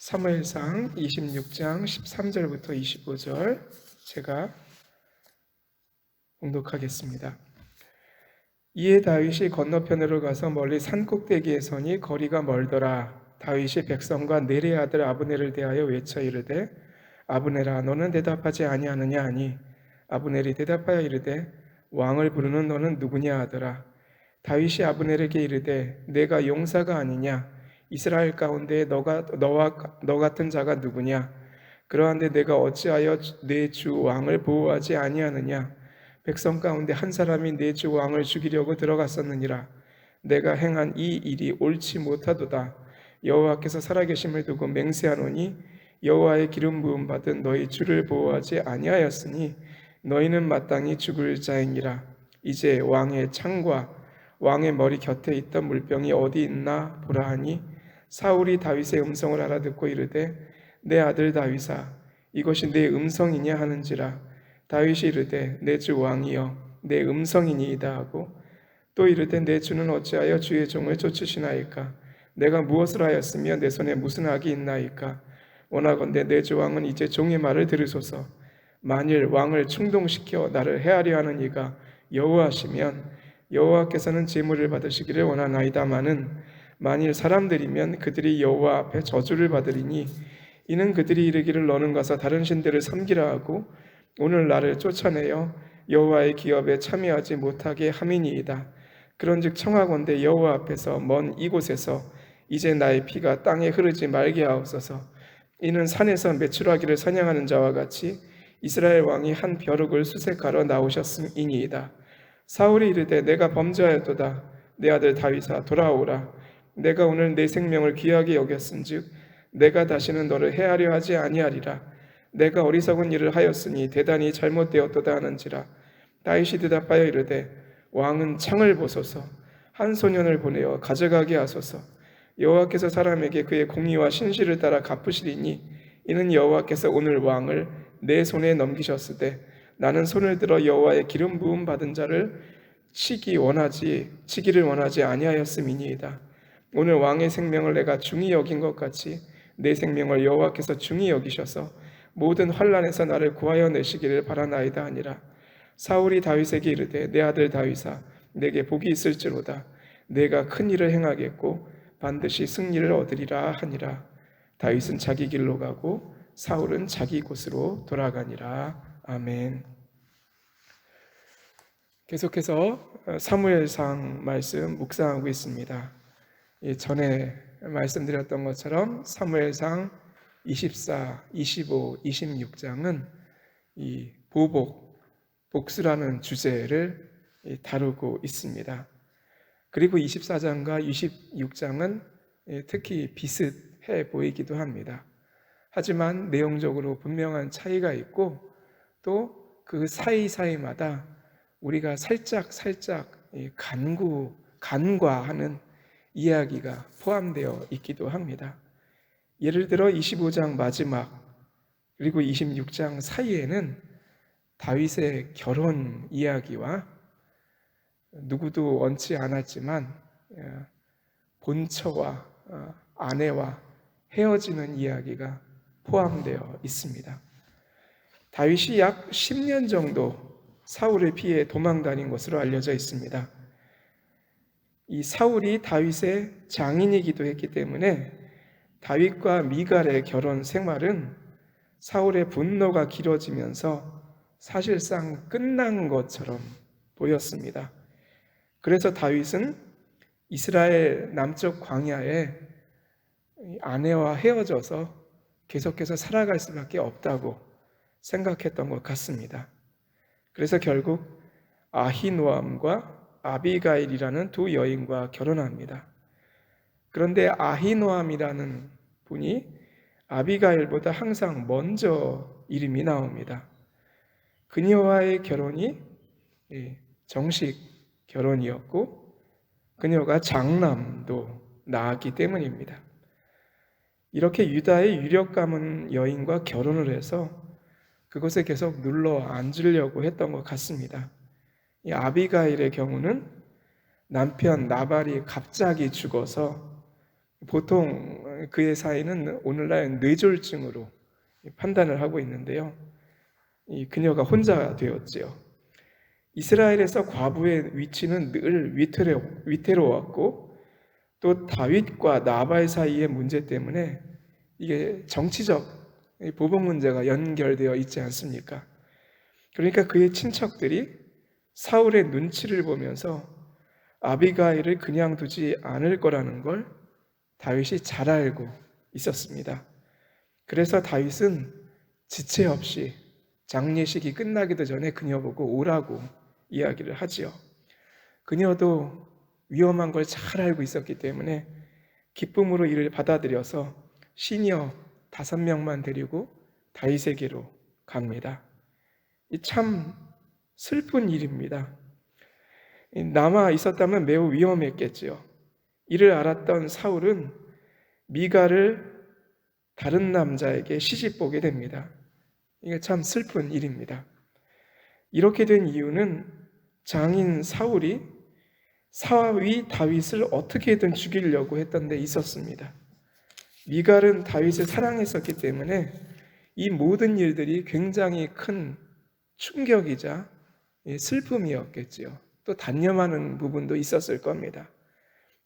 사무엘상 26장 13절부터 25절 제가 봉독하겠습니다. 이에 다윗이 건너편으로 가서 멀리 산꼭대기에 서니 거리가 멀더라. 다윗이 백성과 네리의 아들 아브넬을 대하여 외쳐 이르되 아브넬아 너는 대답하지 아니하느냐 하니 아브넬이 대답하여 이르되 왕을 부르는 너는 누구냐 하더라. 다윗이 아브넬에게 이르되 내가 용사가 아니냐 이스라엘 가운데 너 같은 자가 누구냐? 그러한데 내가 어찌하여 내 주 왕을 보호하지 아니하느냐? 백성 가운데 한 사람이 내 주 왕을 죽이려고 들어갔었느니라. 내가 행한 이 일이 옳지 못하도다. 여호와께서 살아계심을 두고 맹세하노니 여호와의 기름 부음 받은 너희 주를 보호하지 아니하였으니 너희는 마땅히 죽을 자이니라. 이제 왕의 창과 왕의 머리 곁에 있던 물병이 어디 있나 보라 하니 사울이 다윗의 음성을 알아듣고 이르되 내 아들 다윗아 이것이 내 음성이냐 하는지라. 다윗이 이르되 내 주 왕이여 내 음성이니이다 하고 또 이르되 내 주는 어찌하여 주의 종을 쫓으시나이까? 내가 무엇을 하였으며 내 손에 무슨 악이 있나이까? 원하건대 내 주 왕은 이제 종의 말을 들으소서. 만일 왕을 충동시켜 나를 해하려 하는 이가 여호와시면 여호와께서는 제물을 받으시기를 원하나이다마는 만일 사람들이면 그들이 여호와 앞에 저주를 받으리니 이는 그들이 이르기를 너는 가서 다른 신들을 섬기라 하고 오늘 나를 쫓아내어 여호와의 기업에 참여하지 못하게 함이니이다. 그런즉 청하건대 여호와 앞에서 먼 이곳에서 이제 나의 피가 땅에 흐르지 말게 하옵소서. 이는 산에서 메추라기를 사냥하는 자와 같이 이스라엘 왕이 한 벼룩을 수색하러 나오셨음이니이다. 사울이 이르되 내가 범죄하였도다. 내 아들 다윗아 돌아오라. 내가 오늘 내 생명을 귀하게 여겼은즉 내가 다시는 너를 해하려 하지 아니하리라. 내가 어리석은 일을 하였으니 대단히 잘못되었도다 하는지라. 다윗이 대답하여 이르되 왕은 창을 보소서. 한 소년을 보내어 가져가게 하소서. 여호와께서 사람에게 그의 공의와 신실을 따라 갚으시리니 이는 여호와께서 오늘 왕을 내 손에 넘기셨으되 나는 손을 들어 여호와의 기름 부음 받은 자를 치기를 원하지 아니하였음이니이다. 오늘 왕의 생명을 내가 중히 여긴 것 같이 내 생명을 여호와께서 중히 여기셔서 모든 환난에서 나를 구하여 내시기를 바라나이다 하니라. 사울이 다윗에게 이르되 내 아들 다윗아 내게 복이 있을지로다. 내가 큰 일을 행하겠고 반드시 승리를 얻으리라 하니라. 다윗은 자기 길로 가고 사울은 자기 곳으로 돌아가니라. 아멘. 계속해서 사무엘상 말씀 묵상하고 있습니다. 전에 말씀드렸던 것처럼 사무엘상 24, 25, 26장은 이 복수라는 주제를 다루고 있습니다. 그리고 24장과 26장은 특히 비슷해 보이기도 합니다. 하지만 내용적으로 분명한 차이가 있고 또 그 사이사이마다 우리가 살짝 간과하는 이야기가 포함되어 있기도 합니다. 예를 들어 25장 마지막 그리고 26장 사이에는 다윗의 결혼 이야기와 누구도 원치 않았지만 본처와 아내와 헤어지는 이야기가 포함되어 있습니다. 다윗이 약 10년 정도 사울을 피해 도망 다닌 것으로 알려져 있습니다. 이 사울이 다윗의 장인이기도 했기 때문에 다윗과 미갈의 결혼 생활은 사울의 분노가 길어지면서 사실상 끝난 것처럼 보였습니다. 그래서 다윗은 이스라엘 남쪽 광야에 아내와 헤어져서 계속해서 살아갈 수밖에 없다고 생각했던 것 같습니다. 그래서 결국 아히노암과 아비가일이라는 두 여인과 결혼합니다. 그런데 아히노암이라는 분이 아비가일보다 항상 먼저 이름이 나옵니다. 그녀와의 결혼이 정식 결혼이었고 그녀가 장남도 낳았기 때문입니다. 이렇게 유다의 유력 가문 여인과 결혼을 해서 그것에 계속 눌러 앉으려고 했던 것 같습니다. 이 아비가일의 경우는 남편 나발이 갑자기 죽어서 보통 그의 사인은 오늘날 뇌졸중으로 판단을 하고 있는데요. 그녀가 혼자 되었지요. 이스라엘에서 과부의 위치는 늘 위태로웠고 또 다윗과 나발 사이의 문제 때문에 이게 정치적 보복 문제가 연결되어 있지 않습니까? 그러니까 그의 친척들이 사울의 눈치를 보면서 아비가일을 그냥 두지 않을 거라는 걸 다윗이 잘 알고 있었습니다. 그래서 다윗은 지체 없이 장례식이 끝나기도 전에 그녀 보고 오라고 이야기를 하지요. 그녀도 위험한 걸 잘 알고 있었기 때문에 기쁨으로 이를 받아들여서 시녀 5명만 데리고 다윗에게로 갑니다. 이 참 슬픈 일입니다. 남아 있었다면 매우 위험했겠지요. 이를 알았던 사울은 미갈을 다른 남자에게 시집보게 됩니다. 이게 참 슬픈 일입니다. 이렇게 된 이유는 장인 사울이 사위 다윗을 어떻게든 죽이려고 했던 데 있었습니다. 미갈은 다윗을 사랑했었기 때문에 이 모든 일들이 굉장히 큰 충격이자 슬픔이었겠지요. 또 단념하는 부분도 있었을 겁니다.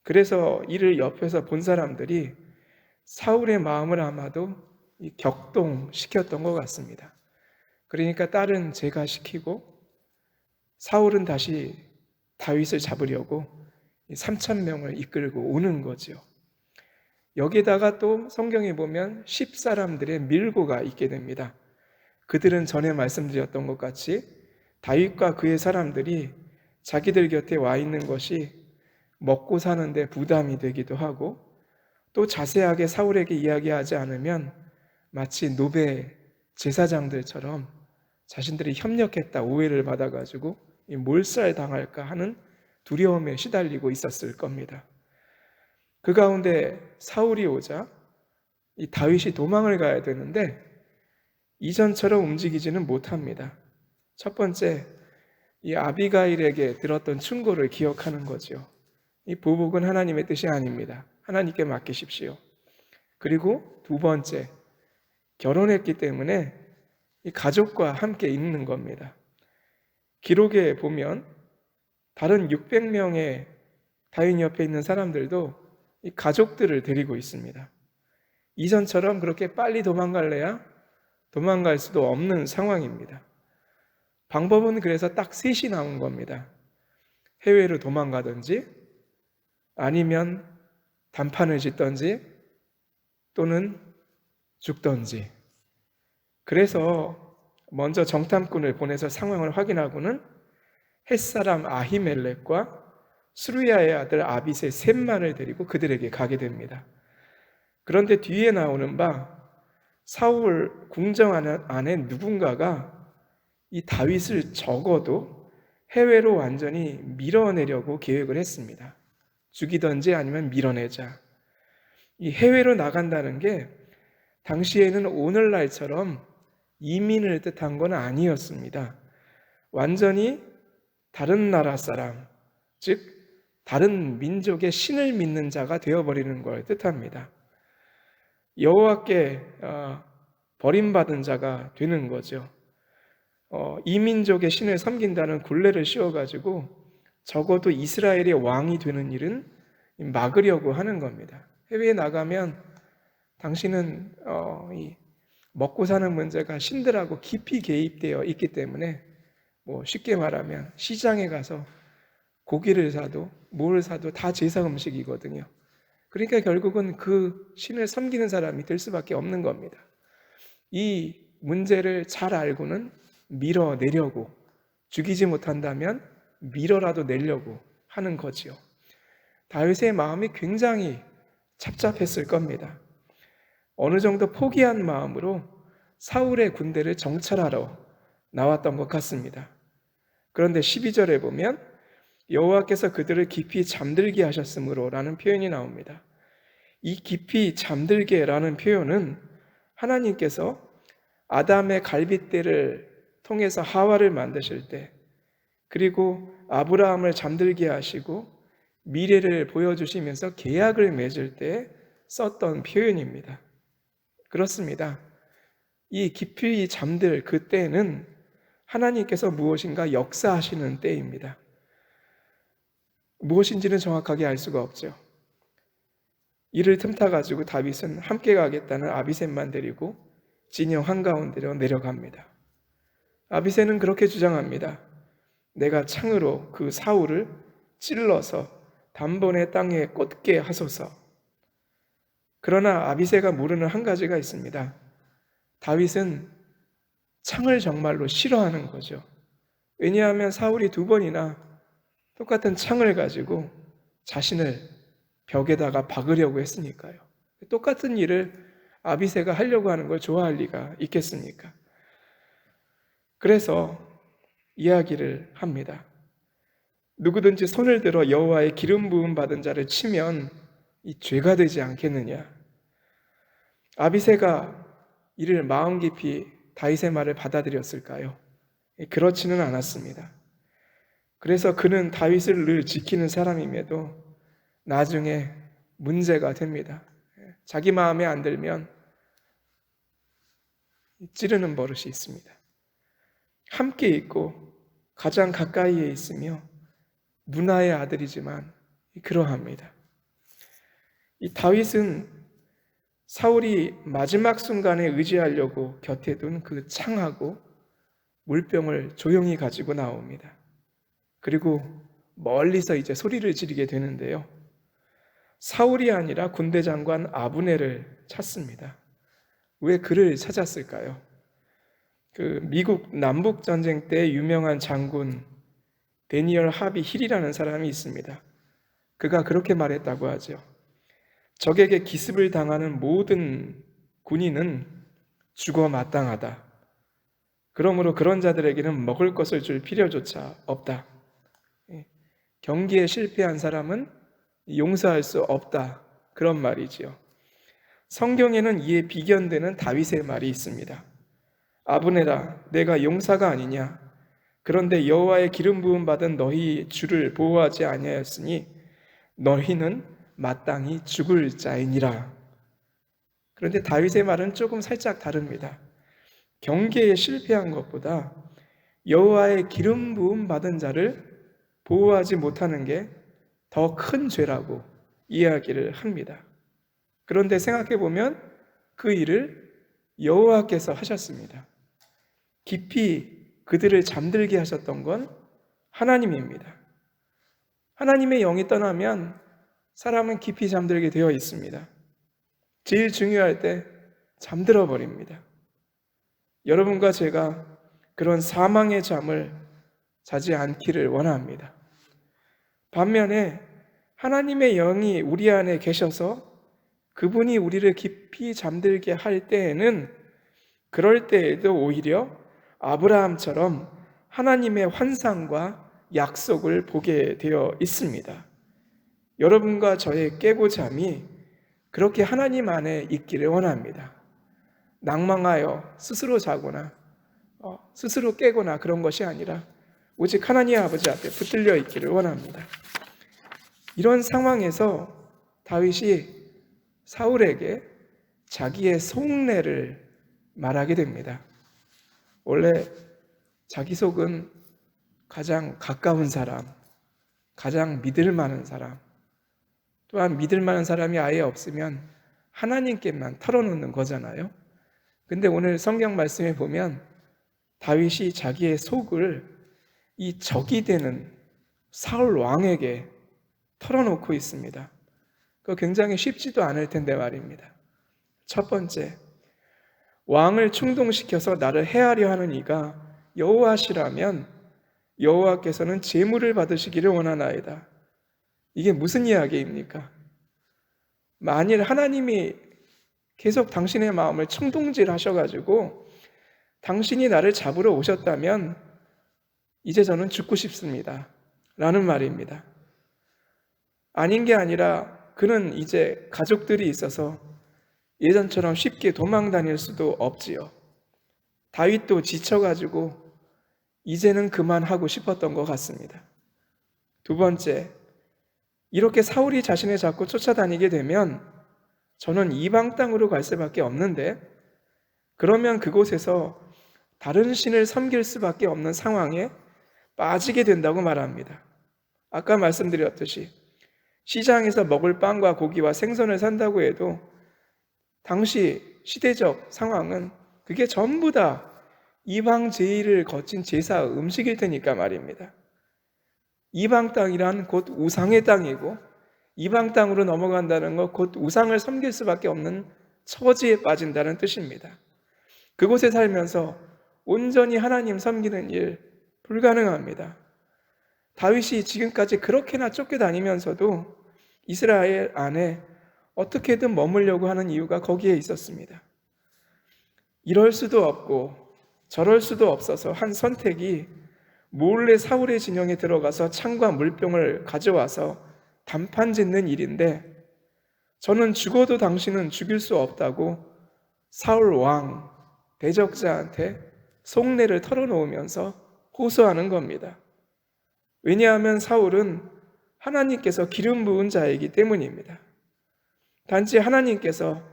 그래서 이를 옆에서 본 사람들이 사울의 마음을 아마도 격동시켰던 것 같습니다. 그러니까 딸은 제가 시키고 사울은 다시 다윗을 잡으려고 3,000명을 이끌고 오는 거죠. 여기다가 또 성경에 보면 10사람들의 밀고가 있게 됩니다. 그들은 전에 말씀드렸던 것 같이 다윗과 그의 사람들이 자기들 곁에 와 있는 것이 먹고 사는데 부담이 되기도 하고 또 자세하게 사울에게 이야기하지 않으면 마치 노베 제사장들처럼 자신들이 협력했다 오해를 받아가지고 몰살당할까 하는 두려움에 시달리고 있었을 겁니다. 그 가운데 사울이 오자 이 다윗이 도망을 가야 되는데 이전처럼 움직이지는 못합니다. 첫 번째, 이 아비가일에게 들었던 충고를 기억하는 거죠. 이 보복은 하나님의 뜻이 아닙니다. 하나님께 맡기십시오. 그리고 두 번째, 결혼했기 때문에 이 가족과 함께 있는 겁니다. 기록에 보면 다른 600명의 다윗 옆에 있는 사람들도 이 가족들을 데리고 있습니다. 이전처럼 그렇게 빨리 도망갈래야 도망갈 수도 없는 상황입니다. 방법은 그래서 딱 셋이 나온 겁니다. 해외로 도망가든지 아니면 단판을 짓든지 또는 죽든지. 그래서 먼저 정탐꾼을 보내서 상황을 확인하고는 햇사람 아히멜렉과 스루야의 아들 아빗의 셋만을 데리고 그들에게 가게 됩니다. 그런데 뒤에 나오는 바 사울 궁정 안에 누군가가 이 다윗을 적어도 해외로 완전히 밀어내려고 계획을 했습니다. 죽이든지 아니면 밀어내자. 이 해외로 나간다는 게 당시에는 오늘날처럼 이민을 뜻한 건 아니었습니다. 완전히 다른 나라 사람, 즉 다른 민족의 신을 믿는 자가 되어버리는 걸 뜻합니다. 여호와께 버림받은 자가 되는 거죠. 이 민족의 신을 섬긴다는 굴레를 씌워가지고 적어도 이스라엘의 왕이 되는 일은 막으려고 하는 겁니다. 해외에 나가면 당신은 먹고 사는 문제가 신들하고 깊이 개입되어 있기 때문에 쉽게 말하면 시장에 가서 고기를 사도 뭘 사도 다 제사 음식이거든요. 그러니까 결국은 그 신을 섬기는 사람이 될 수밖에 없는 겁니다. 이 문제를 잘 알고는 밀어내려고, 죽이지 못한다면 밀어라도 내려고 하는 거지요. 다윗의 마음이 굉장히 착잡했을 겁니다. 어느 정도 포기한 마음으로 사울의 군대를 정찰하러 나왔던 것 같습니다. 그런데 12절에 보면 여호와께서 그들을 깊이 잠들게 하셨으므로 라는 표현이 나옵니다. 이 깊이 잠들게 라는 표현은 하나님께서 아담의 갈빗대를 통해서 하와를 만드실 때, 그리고 아브라함을 잠들게 하시고 미래를 보여주시면서 계약을 맺을 때 썼던 표현입니다. 그렇습니다. 이 깊이 잠들 그때는 하나님께서 무엇인가 역사하시는 때입니다. 무엇인지는 정확하게 알 수가 없죠. 이를 틈타가지고 다윗은 함께 가겠다는 아비셋만 데리고 진영 한가운데로 내려갑니다. 아비셋은 그렇게 주장합니다. 내가 창으로 그 사울을 찔러서 단번에 땅에 꽂게 하소서. 그러나 아비새가 모르는 한 가지가 있습니다. 다윗은 창을 정말로 싫어하는 거죠. 왜냐하면 사울이 2번이나 똑같은 창을 가지고 자신을 벽에다가 박으려고 했으니까요. 똑같은 일을 아비새가 하려고 하는 걸 좋아할 리가 있겠습니까? 그래서 이야기를 합니다. 누구든지 손을 들어 여호와의 기름 부음 받은 자를 치면 이 죄가 되지 않겠느냐. 아비새가 이를 마음 깊이 다윗의 말을 받아들였을까요? 그렇지는 않았습니다. 그래서 그는 다윗을 늘 지키는 사람임에도 나중에 문제가 됩니다. 자기 마음에 안 들면 찌르는 버릇이 있습니다. 함께 있고 가장 가까이에 있으며 누나의 아들이지만 그러합니다. 이 다윗은 사울이 마지막 순간에 의지하려고 곁에 둔 그 창하고 물병을 조용히 가지고 나옵니다. 그리고 멀리서 이제 소리를 지르게 되는데요. 사울이 아니라 군대 장관 아브넬을 찾습니다. 왜 그를 찾았을까요? 그 미국 남북 전쟁 때 유명한 장군 데니얼 하비 힐이라는 사람이 있습니다. 그가 그렇게 말했다고 하죠. 적에게 기습을 당하는 모든 군인은 죽어 마땅하다. 그러므로 그런 자들에게는 먹을 것을 줄 필요조차 없다. 경기에 실패한 사람은 용서할 수 없다. 그런 말이지요. 성경에는 이에 비견되는 다윗의 말이 있습니다. 아브넬아, 내가 용사가 아니냐? 그런데 여호와의 기름 부음 받은 너희 주를 보호하지 아니하였으니 너희는 마땅히 죽을 자이니라. 그런데 다윗의 말은 조금 살짝 다릅니다. 경계에 실패한 것보다 여호와의 기름 부음 받은 자를 보호하지 못하는 게 더 큰 죄라고 이야기를 합니다. 그런데 생각해 보면 그 일을 여호와께서 하셨습니다. 깊이 그들을 잠들게 하셨던 건 하나님입니다. 하나님의 영이 떠나면 사람은 깊이 잠들게 되어 있습니다. 제일 중요할 때 잠들어 버립니다. 여러분과 제가 그런 사망의 잠을 자지 않기를 원합니다. 반면에 하나님의 영이 우리 안에 계셔서 그분이 우리를 깊이 잠들게 할 때에는 그럴 때에도 오히려 아브라함처럼 하나님의 환상과 약속을 보게 되어 있습니다. 여러분과 저의 깨고 잠이 그렇게 하나님 안에 있기를 원합니다. 낭망하여 스스로 자거나 스스로 깨거나 그런 것이 아니라 오직 하나님 아버지 앞에 붙들려 있기를 원합니다. 이런 상황에서 다윗이 사울에게 자기의 속내를 말하게 됩니다. 원래 자기 속은 가장 가까운 사람, 가장 믿을 만한 사람, 또한 믿을 만한 사람이 아예 없으면 하나님께만 털어놓는 거잖아요. 근데 오늘 성경 말씀에 보면 다윗이 자기의 속을 이 적이 되는 사울 왕에게 털어놓고 있습니다. 그거 굉장히 쉽지도 않을 텐데 말입니다. 첫 번째, 왕을 충동시켜서 나를 해하려 하는 이가 여호와시라면 여호와께서는 제물을 받으시기를 원하나이다. 이게 무슨 이야기입니까? 만일 하나님이 계속 당신의 마음을 충동질 하셔가지고 당신이 나를 잡으러 오셨다면 이제 저는 죽고 싶습니다. 라는 말입니다. 아닌 게 아니라 그는 이제 가족들이 있어서 예전처럼 쉽게 도망 다닐 수도 없지요. 다윗도 지쳐가지고 이제는 그만하고 싶었던 것 같습니다. 두 번째, 이렇게 사울이 자신을 잡고 쫓아다니게 되면 저는 이방 땅으로 갈 수밖에 없는데, 그러면 그곳에서 다른 신을 섬길 수밖에 없는 상황에 빠지게 된다고 말합니다. 아까 말씀드렸듯이 시장에서 먹을 빵과 고기와 생선을 산다고 해도 당시 시대적 상황은 그게 전부 다 이방 제의를 거친 제사 음식일 테니까 말입니다. 이방 땅이란 곧 우상의 땅이고, 이방 땅으로 넘어간다는 것 곧 우상을 섬길 수밖에 없는 처지에 빠진다는 뜻입니다. 그곳에 살면서 온전히 하나님 섬기는 일 불가능합니다. 다윗이 지금까지 그렇게나 쫓겨다니면서도 이스라엘 안에 어떻게든 머물려고 하는 이유가 거기에 있었습니다. 이럴 수도 없고 저럴 수도 없어서 한 선택이 몰래 사울의 진영에 들어가서 창과 물병을 가져와서 단판 짓는 일인데, 저는 죽어도 당신은 죽일 수 없다고 사울 왕 대적자한테 속내를 털어놓으면서 호소하는 겁니다. 왜냐하면 사울은 하나님께서 기름 부은 자이기 때문입니다. 단지 하나님께서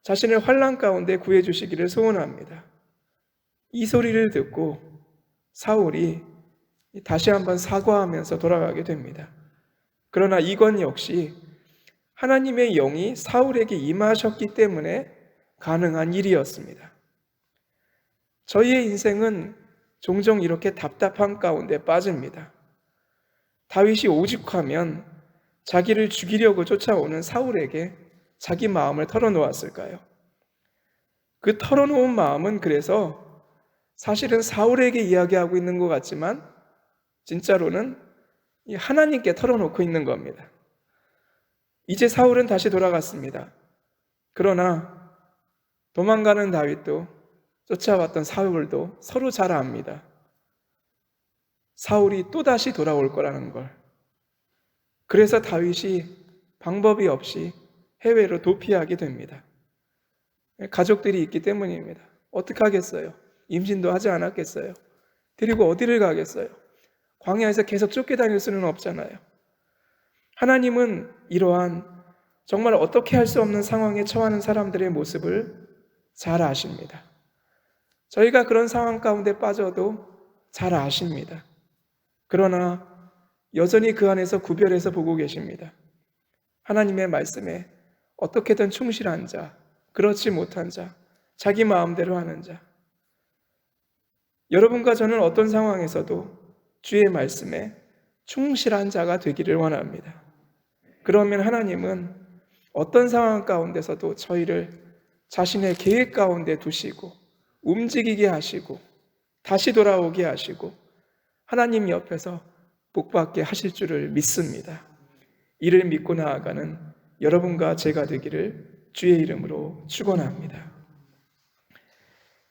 자신을 환난 가운데 구해주시기를 소원합니다. 이 소리를 듣고 사울이 다시 한번 사과하면서 돌아가게 됩니다. 그러나 이건 역시 하나님의 영이 사울에게 임하셨기 때문에 가능한 일이었습니다. 저희의 인생은 종종 이렇게 답답한 가운데 빠집니다. 다윗이 오죽하면 자기를 죽이려고 쫓아오는 사울에게 자기 마음을 털어놓았을까요? 그 털어놓은 마음은 그래서 사실은 사울에게 이야기하고 있는 것 같지만 진짜로는 하나님께 털어놓고 있는 겁니다. 이제 사울은 다시 돌아갔습니다. 그러나 도망가는 다윗도 쫓아왔던 사울도 서로 잘 압니다. 사울이 또다시 돌아올 거라는 걸. 그래서 다윗이 방법이 없이 해외로 도피하게 됩니다. 가족들이 있기 때문입니다. 어떻게 하겠어요? 임신도 하지 않았겠어요? 데리고 어디를 가겠어요? 광야에서 계속 쫓겨다닐 수는 없잖아요. 하나님은 이러한 정말 어떻게 할 수 없는 상황에 처하는 사람들의 모습을 잘 아십니다. 저희가 그런 상황 가운데 빠져도 잘 아십니다. 그러나 여전히 그 안에서 구별해서 보고 계십니다. 하나님의 말씀에 어떻게든 충실한 자, 그렇지 못한 자, 자기 마음대로 하는 자. 여러분과 저는 어떤 상황에서도 주의 말씀에 충실한 자가 되기를 원합니다. 그러면 하나님은 어떤 상황 가운데서도 저희를 자신의 계획 가운데 두시고 움직이게 하시고 다시 돌아오게 하시고 하나님 옆에서 복받게 하실 줄을 믿습니다. 이를 믿고 나아가는 여러분과 제가 되기를 주의 이름으로 축원합니다.